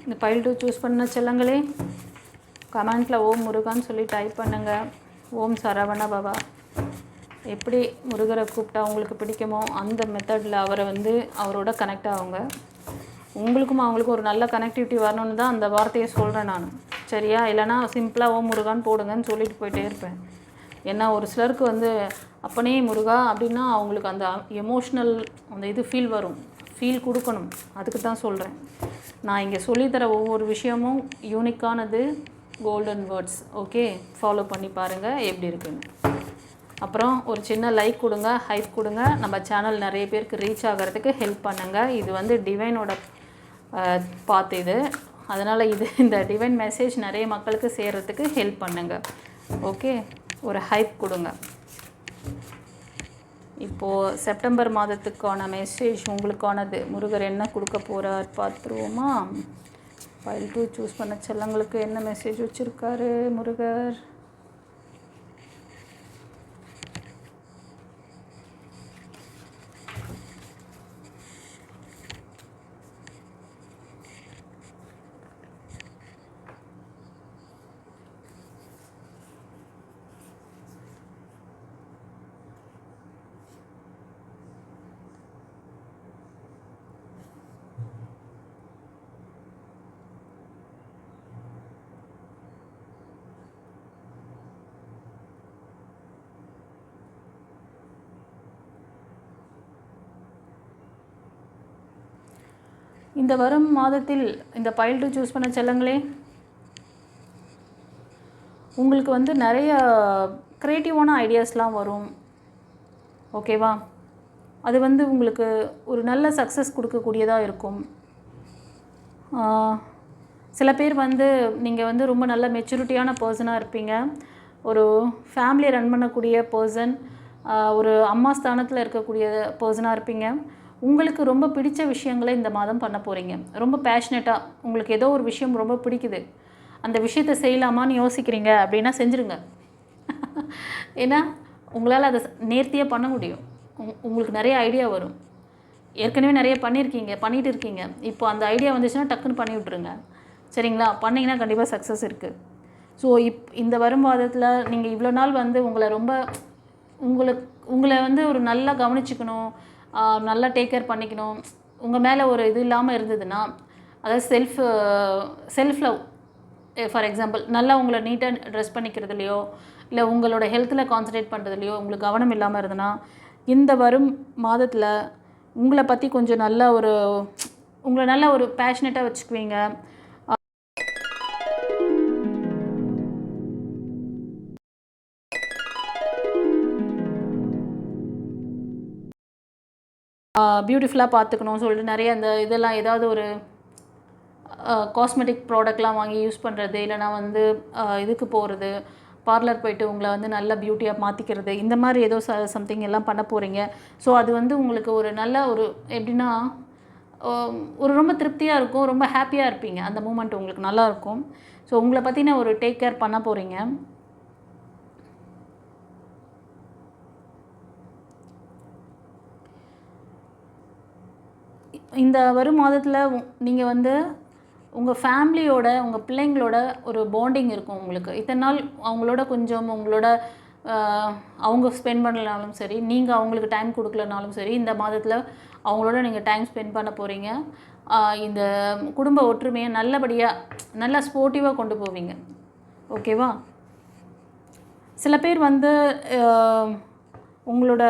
இந்த file 2 choose பண்ண செல்லங்களே கமெண்ட்டில் ஓம் முருகான்னு சொல்லி டைப் பண்ணுங்கள். ஓம் சரவண பவா. எப்படி முருகரை கூப்பிட்டா உங்களுக்கு பிடிக்குமோ அந்த மெத்தடில் அவரை வந்து அவரோட கனெக்ட் ஆகுங்க. உங்களுக்கும் அவங்களுக்கும் ஒரு நல்ல கனெக்டிவிட்டி வரணும்னு தான் அந்த வார்த்தையை சொல்கிறேன் நான். சரியா? இல்லைனா சிம்பிளாக ஓம் முருகான்னு போடுங்கன்னு சொல்லிட்டு போயிட்டே இருப்பேன். ஏன்னா ஒரு சிலருக்கு வந்து அப்பனே முருகா அப்படின்னா அவங்களுக்கு அந்த எமோஷ்னல் அந்த இது ஃபீல் கொடுக்கணும். அதுக்கு தான் சொல்கிறேன். நான் இங்கே சொல்லித்தர ஒவ்வொரு விஷயமும் யூனிக்கானது, கோல்டன் வேர்ட்ஸ். ஓகே, ஃபாலோ பண்ணி பாருங்கள் எப்படி இருக்குன்னு. அப்புறம் ஒரு சின்ன லைக் கொடுங்க, ஹைப் கொடுங்க. நம்ம சேனல் நிறைய பேருக்கு ரீச் ஆகிறதுக்கு ஹெல்ப் பண்ணுங்கள். இது வந்து டிவைனோட பாத்து இது. அதனால் இந்த டிவைன் மெசேஜ் நிறைய மக்களுக்கு சேர்கிறதுக்கு ஹெல்ப் பண்ணுங்கள். ஓகே, ஒரு ஹைப் கொடுங்க. இப்போது செப்டம்பர் மாதத்துக்கான மெசேஜ் உங்களுக்கானது. முருகர் என்ன கொடுக்க போகிறார் பார்த்துருவோமா? ஃபைல் 2 சூஸ் பண்ண செல்லங்களுக்கு என்ன மெசேஜ் வச்சுருக்காரு முருகர்? இந்த வரும் மாதத்தில் இந்த பைல் 2 சூஸ் பண்ண செல்லங்களே உங்களுக்கு வந்து நிறைய க்ரியேட்டிவான ஐடியாஸ்லாம் வரும். ஓகேவா? அது வந்து உங்களுக்கு ஒரு நல்ல சக்ஸஸ் கொடுக்கக்கூடியதாக இருக்கும். சில பேர் வந்து நீங்கள் வந்து ரொம்ப நல்ல மெச்சூரிட்டியான பர்சனாக இருப்பீங்க. ஒரு ஃபேமிலியை ரன் பண்ணக்கூடிய பர்சன், ஒரு அம்மா ஸ்தானத்தில் இருக்கக்கூடிய பர்சனாக இருப்பீங்க. உங்களுக்கு ரொம்ப பிடிச்ச விஷயங்களை இந்த மாதம் பண்ண போகிறீங்க. ரொம்ப பேஷனேட்டாக உங்களுக்கு ஏதோ ஒரு விஷயம் ரொம்ப பிடிக்குது, அந்த விஷயத்தை செய்யலாமான்னு யோசிக்கிறீங்க அப்படின்னா செஞ்சுருங்க. ஏன்னா உங்களால் அதை நேர்த்தியாக பண்ண முடியும். உங்களுக்கு நிறைய ஐடியா வரும். ஏற்கனவே நிறைய பண்ணிகிட்டு இருக்கீங்க. இப்போ அந்த ஐடியா வந்துச்சுன்னா டக்குன்னு பண்ணி விட்ருங்க. சரிங்களா? பண்ணிங்கன்னா கண்டிப்பாக சக்ஸஸ் இருக்குது. ஸோ இந்த வரும் மாதத்தில் நீங்கள் இவ்வளோ நாள் வந்து உங்களை வந்து ஒரு நல்லா கவனிச்சிக்கணும், நல்லா டேக் கேர் பண்ணிக்கணும், உங்கள் மேலே ஒரு இது இல்லாமல் இருந்ததுன்னா, அதாவது செல்ஃப் லவ், ஃபார் எக்ஸாம்பிள் நல்லா உங்களை நீட்டாக ட்ரெஸ் பண்ணிக்கிறதுலையோ இல்லை உங்களோட ஹெல்த்தில் கான்சன்ட்ரேட் பண்ணுறதுலையோ உங்களுக்கு கவனம் இல்லாமல் இருந்ததுன்னா, இந்த வரும் மாதத்தில் உங்களை பற்றி கொஞ்சம் உங்களை நல்லா ஒரு பேஷனேட்டாக வச்சுக்குவீங்க. பியூட்டிஃபுல்லாக பார்த்துக்கணும்னு சொல்லிட்டு நிறைய அந்த இதெல்லாம் ஏதாவது ஒரு காஸ்மெட்டிக் ப்ராடக்ட்லாம் வாங்கி யூஸ் பண்ணுறது, இல்லைனா வந்து இதுக்கு போகிறது, பார்லர் போய்ட்டு உங்களை வந்து நல்ல பியூட்டியாக மாற்றிக்கிறது, இந்த மாதிரி ஏதோ சம்திங் எல்லாம் பண்ண போகிறீங்க. ஸோ அது வந்து உங்களுக்கு ஒரு நல்ல ஒரு எப்படின்னா ஒரு ரொம்ப திருப்தியாக இருக்கும், ரொம்ப ஹாப்பியாக இருப்பீங்க. அந்த மூமெண்ட் உங்களுக்கு நல்லாயிருக்கும். ஸோ உங்களை பற்றின ஒரு டேக் கேர் பண்ண போகிறீங்க. இந்த வரும் மாதத்தில் நீங்கள் வந்து உங்கள் ஃபேமிலியோட, உங்கள் பிள்ளைங்களோட ஒரு பாண்டிங் இருக்கும் உங்களுக்கு. இத்தனை நாள் அவங்களோட கொஞ்சம் அவங்க ஸ்பெண்ட் பண்ணலனாலும் சரி, நீங்கள் அவங்களுக்கு டைம் கொடுக்கலனாலும் சரி, இந்த மாதத்தில் அவங்களோட நீங்கள் டைம் ஸ்பெண்ட் பண்ண போகிறீங்க. இந்த குடும்ப ஒற்றுமையை நல்லா ஸ்போர்ட்டிவாக கொண்டு போவீங்க. ஓகேவா? சில பேர் வந்து உங்களோட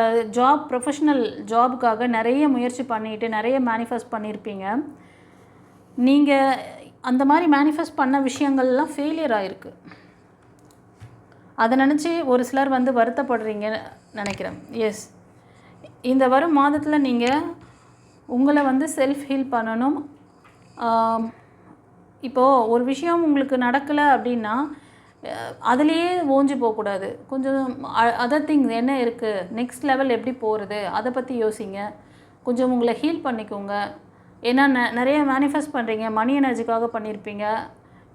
ப்ரொஃபஷ்னல் ஜாபுக்காக நிறைய முயற்சி பண்ணிவிட்டு நிறைய மேனிஃபெஸ்ட் பண்ணியிருப்பீங்க. நீங்கள் அந்த மாதிரி மேனிஃபெஸ்ட் பண்ண விஷயங்கள்லாம் ஃபெயிலியர் ஆகிருக்கு. அதை நினச்சி ஒரு சிலர் வந்து வருத்தப்படுறீங்கன்னு நினைக்கிறேன். எஸ், இந்த வரும் மாதத்தில் நீங்கள் உங்களை வந்து செல்ஃப் ஹீல் பண்ணணும். இப்போது ஒரு விஷயம் உங்களுக்கு நடக்கலை அப்படின்னா அதுலேயே ஓஞ்சி போகக்கூடாது. கொஞ்சம் அதர் திங்ஸ் என்ன இருக்குது, நெக்ஸ்ட் லெவல் எப்படி போகிறது, அதை பற்றி யோசிங்க. கொஞ்சம் உங்களை ஹீல் பண்ணிக்கோங்க. ஏன்னா நிறைய மேனிஃபெஸ்ட் பண்ணுறீங்க, மணி எனர்ஜிக்காக பண்ணியிருப்பீங்க,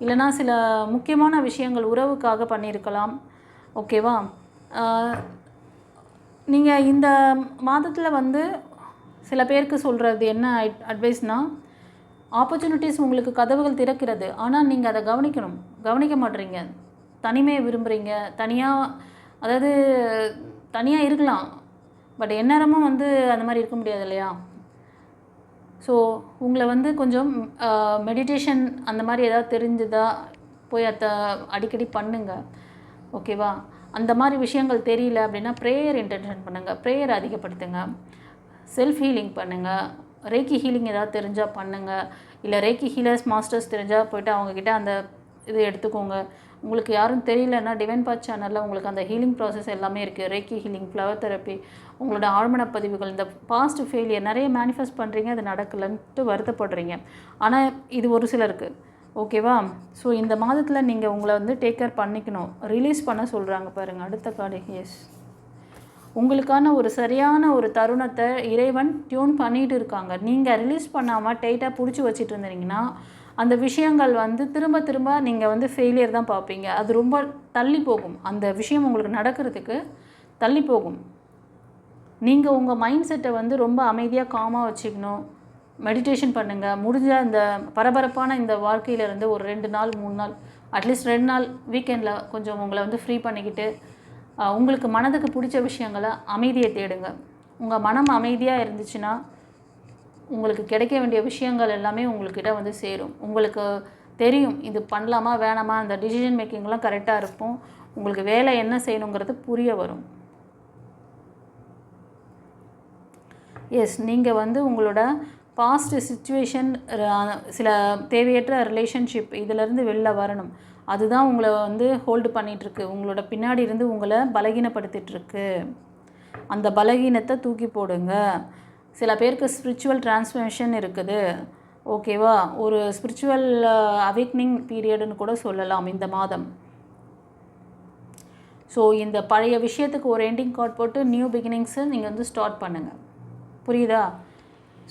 இல்லைனா சில முக்கியமான விஷயங்கள் உறவுக்காக பண்ணியிருக்கலாம். ஓகேவா? நீங்கள் இந்த மாதத்தில் வந்து சில பேருக்கு சொல்கிறது என்ன அட்வைஸ்னால், ஆப்பர்ச்சுனிட்டிஸ் உங்களுக்கு கதவுகள் திறக்கிறது. ஆனால் நீங்கள் அதை கவனிக்க மாட்றீங்க. தனிமையை விரும்புகிறீங்க. அதாவது தனியாக இருக்கலாம். பட் எந்நேரமும் அந்த மாதிரி இருக்க முடியாது இல்லையா? ஸோ உங்களை கொஞ்சம் மெடிடேஷன் அந்த மாதிரி ஏதாவது தெரிஞ்சுதா போய் அதை அடிக்கடி பண்ணுங்க. ஓகேவா? அந்த மாதிரி விஷயங்கள் தெரியல அப்படின்னா ப்ரேயர் இன்டென்ஷன் பண்ணுங்கள். ப்ரேயர் அதிகப்படுத்துங்க. செல்ஃப் ஹீலிங் பண்ணுங்கள். ரேக்கி ஹீலிங் ஏதாவது தெரிஞ்சால் பண்ணுங்கள். இல்லை ரேக்கி ஹீலர்ஸ் மாஸ்டர்ஸ் தெரிஞ்சால் போய்ட்டு அவங்கக்கிட்ட அந்த இது எடுத்துக்கோங்க. உங்களுக்கு யாரும் தெரியலன்னா டிவைன் பாத் சேனலில் உங்களுக்கு அந்த ஹீலிங் ப்ராசஸ் எல்லாமே இருக்குது. ரேக்கி ஹீலிங், ஃப்ளவர் தெரப்பி, உங்களோட ஆழ்மன பதிவுகள், இந்த பாஸ்ட் ஃபெயிலியர் நிறைய மேனிஃபெஸ்ட் பண்ணுறீங்க, அது நடக்கலைன்ட்டு வருத்தப்படுறீங்க. ஆனால் இது ஒரு சிலருக்கு ஓகேவா? ஸோ இந்த மாதத்தில் நீங்கள் உங்களை டேக் கேர் பண்ணிக்கணும். ரிலீஸ் பண்ண சொல்கிறாங்க பாருங்கள். அடுத்த கார்டு. எஸ், உங்களுக்கான ஒரு சரியான ஒரு தருணத்தை இறைவன் டியூன் பண்ணிகிட்டு இருக்காங்க. நீங்கள் ரிலீஸ் பண்ணாமல் டைட்டாக பிடிச்சி வச்சுட்டு இருந்தீங்கன்னா அந்த விஷயங்கள் திரும்ப திரும்ப நீங்கள் ஃபெயிலியர் தான் பார்ப்பீங்க. அது ரொம்ப தள்ளி போகும். அந்த விஷயம் உங்களுக்கு நடக்கிறதுக்கு தள்ளி போகும். நீங்கள் உங்கள் மைண்ட் செட்டை ரொம்ப அமைதியாக காமாக வச்சுக்கணும். மெடிடேஷன் பண்ணுங்கள். முடிஞ்ச இந்த பரபரப்பான இந்த வாழ்க்கையிலேருந்து ஒரு 2 நாள் 3 நாள் அட்லீஸ்ட் 2 நாள் வீக்கெண்டில் கொஞ்சம் உங்களை ஃப்ரீ பண்ணிக்கிட்டு உங்களுக்கு மனதுக்கு பிடிச்ச விஷயங்களை அமைதியை தேடுங்க. உங்கள் மனம் அமைதியாக இருந்துச்சுன்னா உங்களுக்கு கிடைக்க வேண்டிய விஷயங்கள் எல்லாமே உங்கள்கிட்ட சேரும். உங்களுக்கு தெரியும் இது பண்ணலாமா வேணாமா, அந்த டிசிஷன் மேக்கிங்லாம் கரெக்டாக இருக்கும். உங்களுக்கு வேலை என்ன செய்யணுங்கிறது புரிய வரும். எஸ், நீங்கள் உங்களோட பாஸ்ட் சிச்சுவேஷன், சில தேவையற்ற ரிலேஷன்ஷிப் இதிலேருந்து வெளில வரணும். அதுதான் உங்களை ஹோல்டு பண்ணிகிட்ருக்கு. உங்களோட பின்னாடி இருந்து உங்களை பலகீனப்படுத்திகிட்ருக்கு. அந்த பலகீனத்தை தூக்கி போடுங்க. சில பேருக்கு ஸ்பிரிச்சுவல் டிரான்ஸ்ஃபர்மேஷன் இருக்குது. ஓகேவா? ஒரு ஸ்பிரிச்சுவல் அவேக்னிங் பீரியடுன்னு கூட சொல்லலாம் இந்த மாதம். ஸோ இந்த பழைய விஷயத்துக்கு ஒரு எண்டிங் கார்ட் போட்டு நியூ பிகினிங்ஸை நீங்கள் ஸ்டார்ட் பண்ணுங்கள். புரியுதா?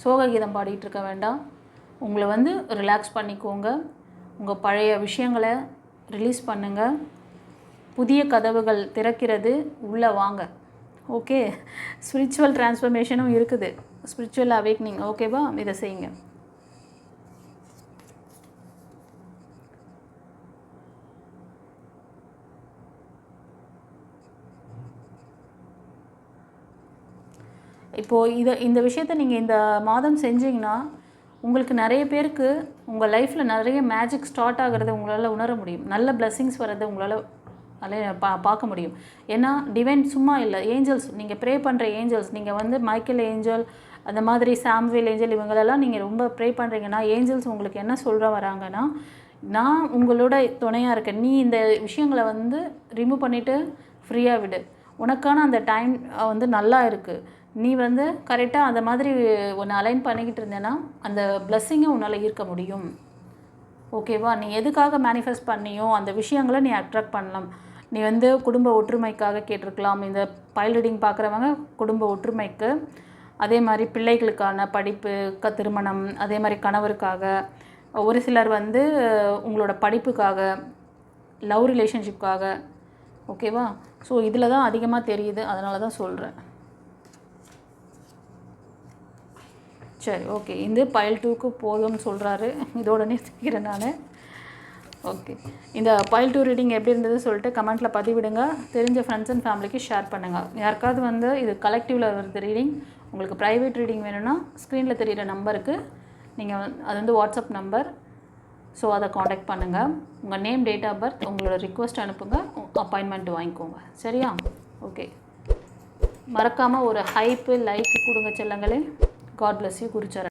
சோககீதம் பாடிட்டு இருக்க வேண்டாம். உங்களை ரிலாக்ஸ் பண்ணிக்கோங்க. உங்கள் பழைய விஷயங்களை ரிலீஸ் பண்ணுங்கள். புதிய கதவுகள் திறக்கிறது, உள்ளே வாங்க. ஓகே, ஸ்பிரிச்சுவல் டிரான்ஸ்ஃபர்மேஷனும் இருக்குது, ஸ்பிரிச்சுவல் அவேக்னிங். ஓகேவா? இதை செய்யுங்க. இப்போது இந்த விஷயத்தை நீங்கள் இந்த மாதம் செஞ்சிங்கன்னா உங்களுக்கு நிறைய பேருக்கு உங்கள் லைஃப்பில் நிறைய மேஜிக் ஸ்டார்ட் ஆகிறத உங்களால் உணர முடியும். நல்ல பிளெஸ்ஸிங்ஸ் வர்றதை உங்களால் பார்க்க முடியும். ஏன்னா டிவைன் சும்மா இல்லை, ஏஞ்சல்ஸ், நீங்கள் ப்ரே பண்ணுற ஏஞ்சல்ஸ், நீங்கள் மைக்கேல் ஏஞ்சல், அந்த மாதிரி சாம்வேல் ஏஞ்சல், இவங்களெல்லாம் நீங்கள் ரொம்ப ப்ரே பண்ணுறீங்கன்னா ஏஞ்சல்ஸ் உங்களுக்கு என்ன சொல்கிற வராங்கன்னா, நான் உங்களோட துணையாக இருக்கேன். நீ இந்த விஷயங்களை ரிமூவ் பண்ணிவிட்டு ஃப்ரீயாக விடு. உனக்கான அந்த டைம் நல்லா இருக்குது. நீ கரெக்டாக அந்த மாதிரி ஒன்று அலைன் பண்ணிக்கிட்டு இருந்தேன்னா அந்த பிளெஸ்ஸிங்கை உன்னால் ஈர்க்க முடியும். ஓகேவா? நீ எதுக்காக மேனிஃபெஸ்ட் பண்ணியோ அந்த விஷயங்களை நீ அட்ராக்ட் பண்ணலாம். நீ குடும்ப ஒற்றுமைக்காக கேட்டிருக்கலாம். இந்த பைல் ரீடிங் பார்க்குறவங்க குடும்ப ஒற்றுமைக்கு, அதே மாதிரி பிள்ளைகளுக்கான படிப்பு, திருமணம், அதே மாதிரி கணவருக்காக, ஒரு சிலர் உங்களோட படிப்புக்காக, லவ் ரிலேஷன்ஷிப்காக. ஓகேவா? ஸோ இதில் தான் அதிகமாக தெரியுது, அதனால தான் சொல்கிறேன். சரி, ஓகே, இந்த பைல் 2க்கு போதும்னு சொல்கிறாரு. இதோட நிறுத்திக்கிறேன் நான். ஓகே, இந்த பைல் 2 ரீடிங் எப்படி இருந்தது சொல்லிட்டு கமெண்ட்டில் பதிவிடுங்க. தெரிஞ்ச ஃப்ரெண்ட்ஸ் அண்ட் ஃபேமிலிக்கு ஷேர் பண்ணுங்கள். யாருக்காவது இது கலெக்டிவில் வருது ரீடிங், உங்களுக்கு ப்ரைவேட் ரீடிங் வேணும்னா ஸ்க்ரீனில் தெரிகிற நம்பருக்கு நீங்கள் அது வாட்ஸ்அப் நம்பர், ஸோ அதை காண்டாக்ட் பண்ணுங்கள். உங்கள் நேம், டேட் ஆஃப் பர்த், உங்களோட ரிக்வெஸ்ட் அனுப்புங்க, அப்பாயின்மெண்ட் வாங்கிக்கோங்க. சரியா? ஓகே, மறக்காமல் ஒரு ஹைப்பு லைக் கொடுங்க செல்லங்களே. God bless you. குருச்சரண்.